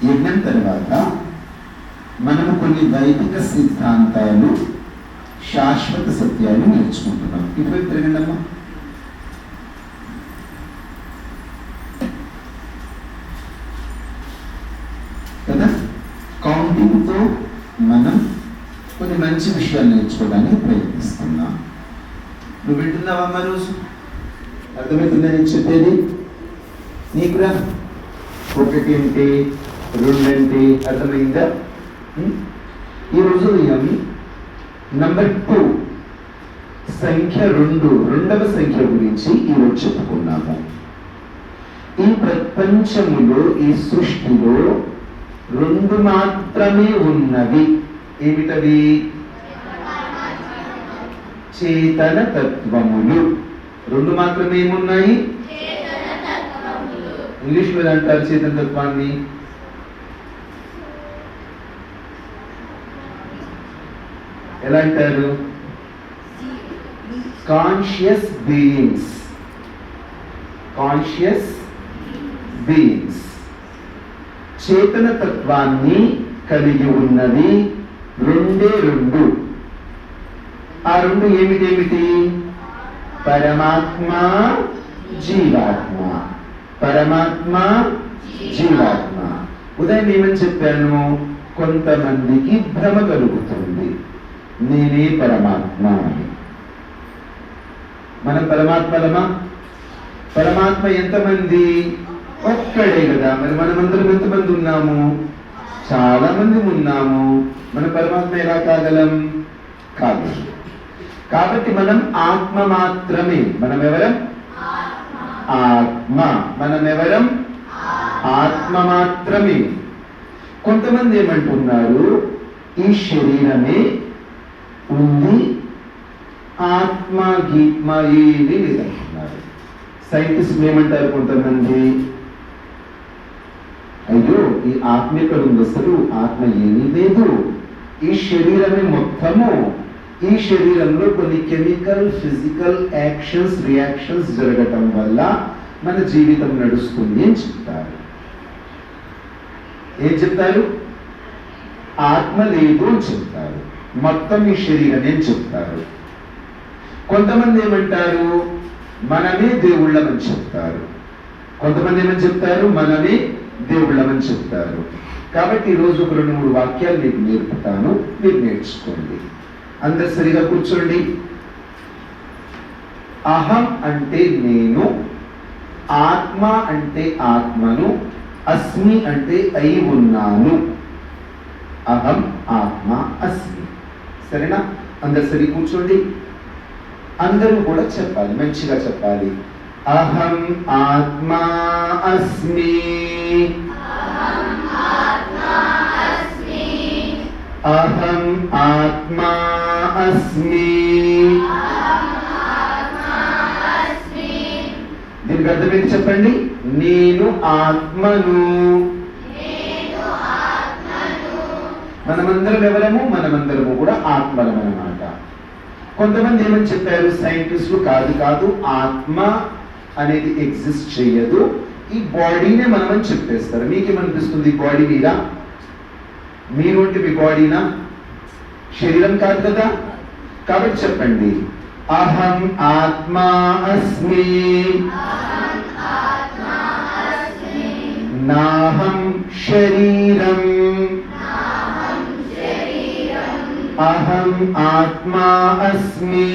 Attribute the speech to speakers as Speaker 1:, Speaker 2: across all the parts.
Speaker 1: యజ్ఞం తర్వాత మనము కొన్ని వైదిక సిద్ధాంతాలు, శాశ్వత సత్యాలు నేర్చుకుంటున్నాం. ఇటువైపు తిరగండమ్మా. కదా, కౌంటింగ్తో మనం కొన్ని మంచి విషయాలు నేర్చుకోవడానికి ప్రయత్నిస్తున్నాం. నువ్వు వింటున్నావమ్మా? రోజు అర్థమవుతుందా నేను చెప్పేది? నీకురా ఒకటి అంటే రెండంటే అర్థమైందా? ఈరోజు ఉదయం నంబర్ 2 సంఖ్య 2, రెండవ సంఖ్య గురించి ఈరోజు చెప్పుకున్నాము. ఈ ప్రపంచములో, ఈ సృష్టిలో 2 మాత్రమే ఉన్నవి. ఏమిటవి? చేతన తత్వములు. 2 మాత్రమే ఏమున్నాయి? ఇంగ్లీష్ మీద అంటారు చేతన తత్వాన్ని ఎలా అంటారు? Conscious beings. కాన్షియస్ బీయింగ్స్ చేతన తత్వాన్ని కలిగి ఉన్నది 2. ఆ 2 ఏమిటేమిటి? పరమాత్మ, జీవాత్మ. పరమాత్మ, జీవాత్మ. ఉదయం ఏమని చెప్పాను? కొంతమందికి భ్రమ కలుగుతుంది, నేనే పరమాత్మ అని. మనం పరమాత్మలమా? పరమాత్మ ఎంతమంది? ఒక్కడే కదా. మరి మనమందరం ఎంతమంది ఉన్నాము? చాలా మంది ఉన్నాము. మన పరమాత్మ ఎలా కాగలం? కాదు. కాబట్టి మనం ఆత్మ మాత్రమే. మనం ఎవరం? ఆత్మ. మనం ఎవరం? ఆత్మ మాత్రమే. కొంతమంది ఏమంటున్నారు? ఈ శరీరమే ఉంది, ఆత్మ గీత్మ ఏది లేదంటున్నారు. సైంటిస్టులు ఏమంటారు కొంతమంది? అయ్యో, ఈ ఆత్మ ఎక్కడ ఉంది? అసలు ఆత్మ ఏమీ లేదు, ఈ శరీరమే మొత్తము. ఈ శరీరంలో కొన్ని కెమికల్, ఫిజికల్ యాక్షన్స్, రియాక్షన్స్ జరగటం వల్ల మన జీవితం నడుస్తుంది అని చెప్తారు. ఏం చెప్తారు? ఆత్మ లేదు అని చెప్తారు. మొత్తం ఈ శరీరమే అని చెప్తారు. కొంతమంది ఏమంటారు? మనమే దేవుళ్ళమని చెప్తారు. కొంతమంది ఏమని చెప్తారు? మనమే దేవుళ్ళమని చెప్తారు. కాబట్టి ఈరోజు ఒక 2-3 వాక్యాలు మీకు నేర్పుతాను, మీరు నేర్చుకోండి. అందరు సరిగా కూర్చోండి. అహం అంటే నేను, ఆత్మ అంటే ఆత్మను, అస్మి అంటే అయి ఉన్నాను. అహం, ఆత్మ, అస్మి. సరేనా? అందరు సరి కూర్చోండి. అందరూ కూడా చెప్పాలి, మంచిగా చెప్పాలి. అహం ఆత్మా అస్మి. అహం ఆత్మా అస్మి. దీనికి అర్థం ఏంటి చెప్పండి? నేను ఆత్మను. మనమందరం ఎవరము? మనమందరము కూడా ఆత్మలం అన్నమాట. కొంతమంది ఏమని చెప్పారు సైంటిస్టులు? కాదు, ఆత్మ అనేది ఎగ్జిస్ట్ చేయదు, ఈ బాడీనే మనమని చెప్పేస్తారు. మీకేమనిపిస్తుంది? బాడీ మీద? మీరు అంటే మీ బాడీనా? శరీరం కాదు కదా. కాబట్టి చెప్పండి, అహం ఆత్మా అస్మి. నాహం శరీరం. అహం ఆత్మా అస్మి.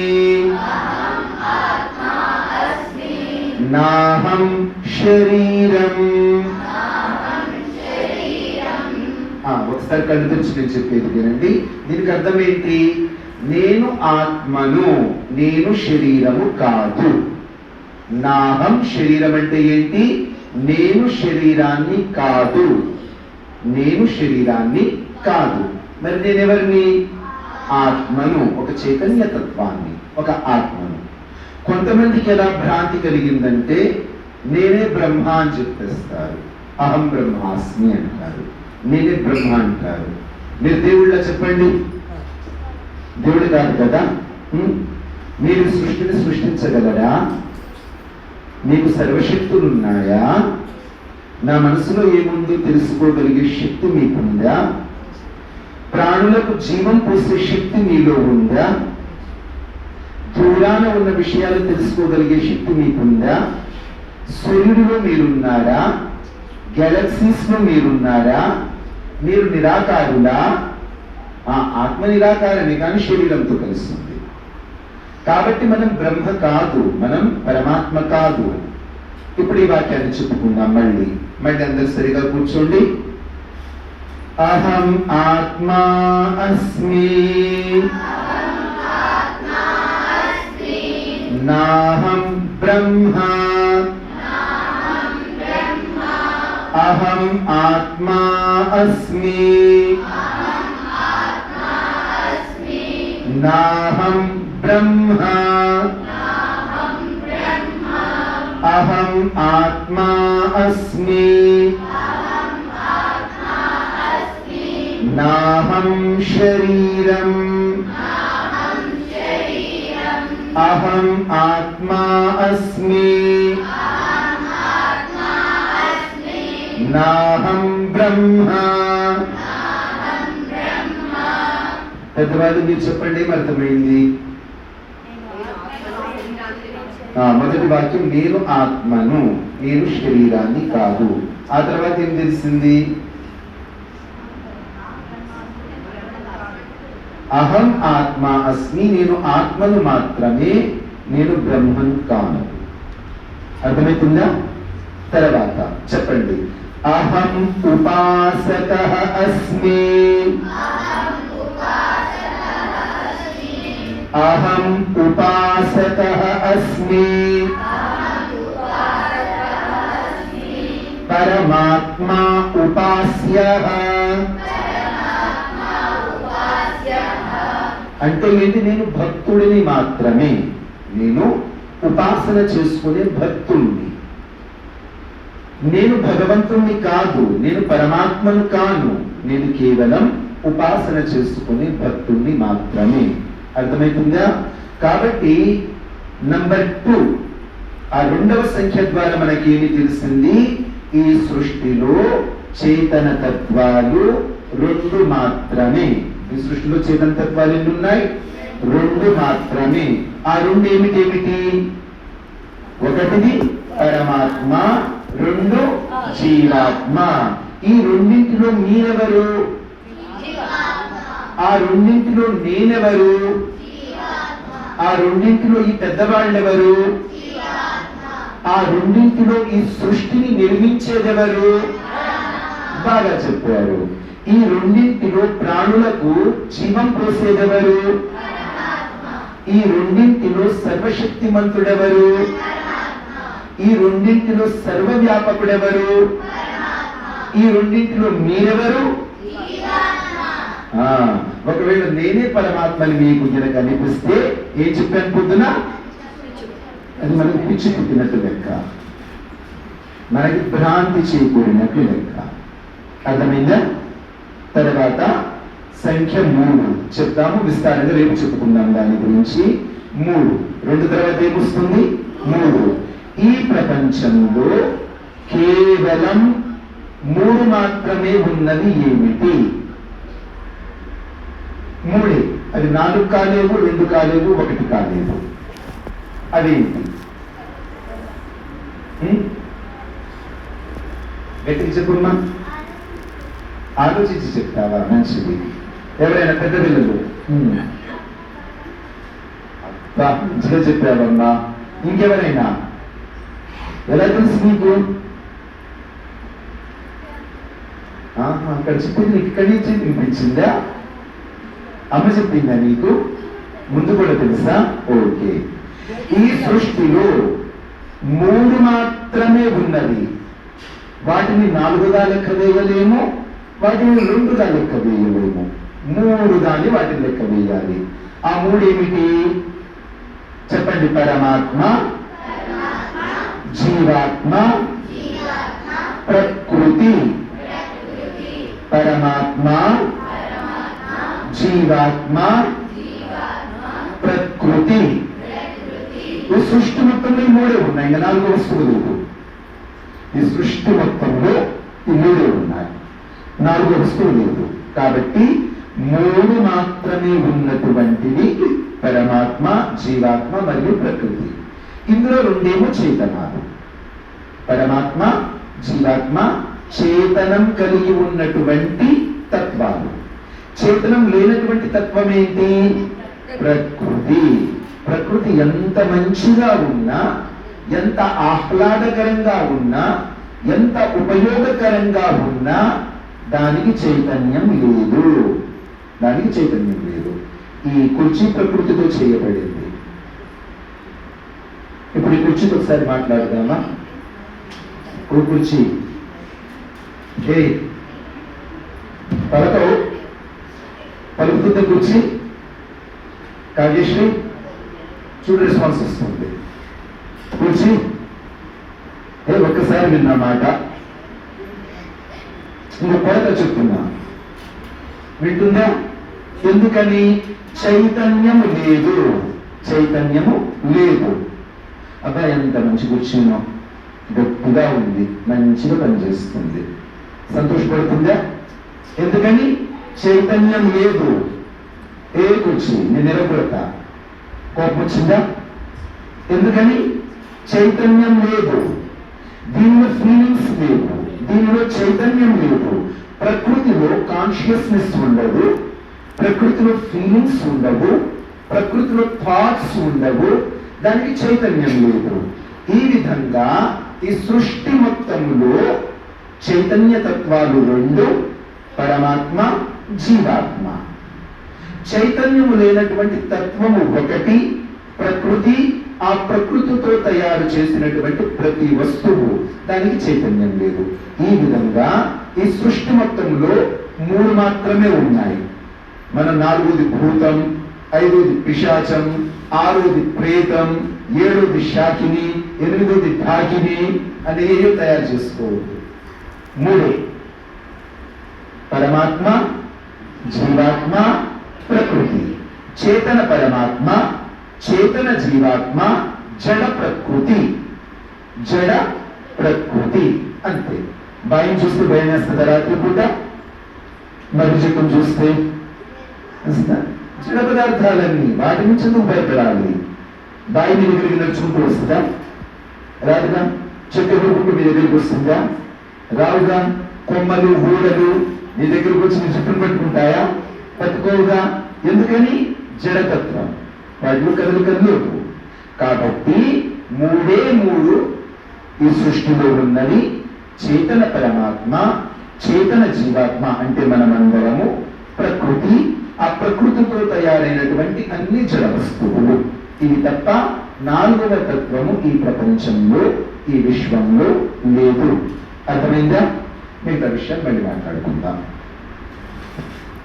Speaker 1: నాహం శరీరం. ఒకసారి కళ్ళు తెరిచి నేను చెప్పేది వినండి. దీనికి అర్థం ఏంటి? నేను ఆత్మను, నేను శరీరము కాదు. నాహం శరీరం అంటే ఏంటి? నేను శరీరాన్ని కాదు. నేను శరీరాన్ని కాదు. మరి నేనెవరిని? ఆత్మను, ఒక చైతన్య తత్వాన్ని, ఒక ఆత్మను. కొంతమందికి ఎలా భ్రాంతి కలిగిందంటే నేనే బ్రహ్మ అని చెప్పేస్తారు. అహం బ్రహ్మాస్మి అంటారు, నేనే బ్రహ్మ అంటారు. మీరు దేవుళ్ళ చెప్పండి? దేవుడు కాదు కదా. మీరు సృష్టిని సృష్టించగలరా? మీకు సర్వశక్తులు ఉన్నాయా? నా మనసులో ఏముందో తెలుసుకోగలిగే శక్తి మీకుందా? ప్రాణులకు జీవం పోసే శక్తి మీలో ఉందా? దూరాన ఉన్న విషయాలు తెలుసుకోగలిగే శక్తి మీకుందా? సూర్యుడిలో మీరున్నారా? గెలాక్సీస్ లో మీరున్నారా? మీరు నిరాకారులా? ఆత్మ నిరాకారమే కానీ శరీరంతో కలుస్తుంది. కాబట్టి మనం బ్రహ్మ కాదు, మనం పరమాత్మ కాదు. ఇప్పుడు ఈ వాక్యాన్ని చెప్పుకుందాం. మళ్ళీ అందరు సరిగా కూర్చోండి. అహం ఆత్మా అస్మి నాహం బ్రహ్మ. అహం ఆత్మా అస్మి నాహం బ్రహ్మ. అహం ఆత్మా అస్మి నాహం శరీరం. అహం ఆత్మా అస్మి నాహం బ్రహ్మ. పెద్దవాళ్ళు మీరు చెప్పండి, అర్థమైంది? మొదటి వాక్యం నేను ఆత్మను, నేను శరీరాన్ని కాదు. ఆ తర్వాత ఏం తెలిసింది? అహం ఆత్మ అస్మి, నేను ఆత్మను మాత్రమే, నేను బ్రహ్మను కాను. అర్థమవుతుందా? తర్వాత చెప్పండి. అహం ఉపాసకః అస్మి. అహం ఉపాసకః అస్మి పరమాత్మా ఉపాస్యః. అంటే ఏంటి? నేను భక్తుడిని మాత్రమే, నేను ఉపాసన చేసుకునే భక్తుడిని. నేను భగవంతుణ్ణి కాదు, నేను పరమాత్మను కాను, నేను కేవలం ఉపాసన చేసుకునే భక్తుణ్ణి మాత్రమే. అర్థమవుతుందా? కాబట్టి నంబర్ 2, ఆ రెండవ సంఖ్య ద్వారా మనకి ఏమి తెలిసింది? ఈ సృష్టిలో చేతన తత్వాలు 2 మాత్రమే. ఈ సృష్టిలో చేతన తత్వాలు ఎన్ని ఉన్నాయి? 2 మాత్రమే. ఆ 2 ఏమిటి? ఒకటిది పరమాత్మ, 2 జీవాత్మ. ఈ రెండింటిలో మీరెవరు? ఆ రెండింటిలో నేనెవరు? ఆ రెండింటిలో ఈ పెద్దవాళ్ళెవరు? ఆ రెండింటిలో ఈ సృష్టిని నిర్మించేదెవరు? బాగా చెప్పారు. ఈ రెండింటిలో ప్రాణులకు జీవం పోసేదెవరు? ఈ రెండింటిలో సర్వశక్తిమంతుడెవరు? ఈ రెండింటిలో సర్వవ్యాపకుడెవరు? ఈ రెండింటిలో మీరెవరు? ఒకవేళ నేనే పరమాత్మని మీకు కనుక అనిపిస్తే ఏం చెప్పాను పొద్దున? అది మనకి పిచ్చి పుట్టినట్టు లెక్క, మనకి భ్రాంతి చేకూరినట్లు లెక్క. అర్థమైందా? తర్వాత సంఖ్య 3 చెప్తాము, విస్తారంగా రేపు చెప్పుకుందాం దాని గురించి. 3, 2 తర్వాత ఏమొస్తుంది? 3. ఈ ప్రపంచంలో కేవలం 3 మాత్రమే ఉన్నది ఏమిటి? 3. అది 4 కాలేవు, 2 కాలేవు, 1 కాలేవు. అదేంటి? గట్టికి చెప్పున్నా, ఆలోచించి చెప్తావా? మంచిది. ఎవరైనా పెద్ద పిల్లలు మంచిగా చెప్పావమ్మా. ఇంకెవరైనా? ఎలా తెలుసు నీకు? అక్కడ చెప్పింది నీకు ఇక్కడి నుంచి వినిపించిందా? అమ్మ చెప్పిందా నీకు? ముందు కూడా తెలుసా? ఓకే. ఈ సృష్టిలో 3 మాత్రమే ఉన్నది. వాటిని 4గా లెక్క వేయలేము, వాటిని 2గా లెక్క వేయలేము. 3 గాని వాటిని లెక్క వేయాలి. ఆ 3 ఏమిటి? చెప్పండి. పరమాత్మ, జీవాత్మ, ప్రకృతి. పరమాత్మ, జీవాత్మ, ప్రకృతి. ఈ సృష్టి మొత్తం 3 ఉన్నాయి, ఇంకా 4 వస్తువులు లేదు. ఈ సృష్టి మొత్తంలో ఈ మూడే ఉన్నాయి, 4 వస్తువు లేదు. కాబట్టి 3 మాత్రమే ఉన్నటువంటివి పరమాత్మ, జీవాత్మ మరియు ప్రకృతి. ఇందులో 2 చేతనాలు. పరమాత్మ, జీవాత్మ చేతనం కలిగి ఉన్నటువంటి తత్వాలు. చేతనం లేనటువంటి తత్వం ఏంటి? ప్రకృతి. ప్రకృతి ఎంత మంచిగా ఉన్నా, ఎంత ఆహ్లాదకరంగా ఉన్నా, ఎంత ఉపయోగకరంగా ఉన్నా దానికి చైతన్యం లేదు. దానికి చైతన్యం లేదు. ఈ కుర్చీ ప్రకృతితో చేయబడింది. ఇప్పుడు ఈ కుర్చీతో ఒకసారి మాట్లాడదామా? ఓ కుర్చీ, హే పలకవు, పలుకుతుంది కుర్చీ. కావ్యశ్రీ చూడు, రెస్పాన్స్ వస్తుంది. కుర్చీ, ఏ ఒక్కసారి విన్న మాట ఇంకో కొరత చెప్తున్నా, వింటుందా? ఎందుకని? చైతన్యము లేదు. చైతన్యము లేదు. అబ్బా ఎంత మంచి కూర్చున్నా, గట్టిగా ఉంది, మంచిగా పనిచేస్తుంది, సంతోషపడుతుందా? ఎందుకని? చైతన్యం లేదు. ఏ కూర్చి నేను నిలబడతా, కోపం వచ్చిందా? ఎందుకని? చైతన్యం లేదు. దీనిలో ఫీలింగ్స్ లేవు, దీనిలో చైతన్యం లేదు. ప్రకృతిలో కాన్షియస్నెస్ ఉండదు, ప్రకృతిలో ఫీలింగ్స్ ఉండవు, ప్రకృతిలో థాట్స్ ఉండవు, దానికి చైతన్యం లేదు. ఈ విధంగా ఈ సృష్టి మొత్తంలో చైతన్య తత్వాలు 2, పరమాత్మ, జీవాత్మ. చైతన్యము లేనటువంటి తత్వము 1, ప్రకృతి. ఆ ప్రకృతితో తయారు చేసినటువంటి ప్రతి వస్తువు, దానికి చైతన్యం లేదు. ఈ విధంగా ఈ సృష్టి మొత్తంలో 3 మాత్రమే ఉన్నాయి. మన 4వది భూతం, 5వది పిశాచం, 6వది ప్రేతం, 7వది శాకిని, 8వది ఢాకిని అని తయారు చేసుకోవద్దు. 3 పరమాత్మ, జీవాత్మ, ప్రకృతి. చేతన పరమాత్మ, చేతన జీవాత్మ, జడ ప్రకృతి. జడ ప్రకృతి అంతే. భయం చూస్తే భయం వేస్తుందా? రాత్రి పూట మరి చెట్టును చూస్తే జడ పదార్థాలన్నీ, వాటి నుంచి నువ్వు భయపడాలి. బాయి మీ దగ్గరికి నడుచుకుంటూ వస్తుందా? రాదుగా. చెట్టు ఎదురుకుంటూ మీ దగ్గరికి వస్తుందా? రావుగా. కొమ్మలు, ఊడలు నీ దగ్గరకు వచ్చి నీ చుట్టూ పట్టుకుంటాయా? పట్టుకోవుగా. ఎందుకని? జడతత్వం, వాటిలో కదలికలు. కాబట్టి 3 ఈ సృష్టిలో ఉన్నది. చేతన పరమాత్మ, చేతన జీవాత్మ అంటే మనమందరము, ప్రకృతి. ఆ ప్రకృతితో తయారైనటువంటి అన్ని జడ వస్తువులు. ఇవి తప్ప 4వ తత్వము ఈ ప్రపంచంలో, ఈ విశ్వంలో లేదు. అర్థమైందా? మిగతా విషయం మళ్ళీ మాట్లాడుకుందాం.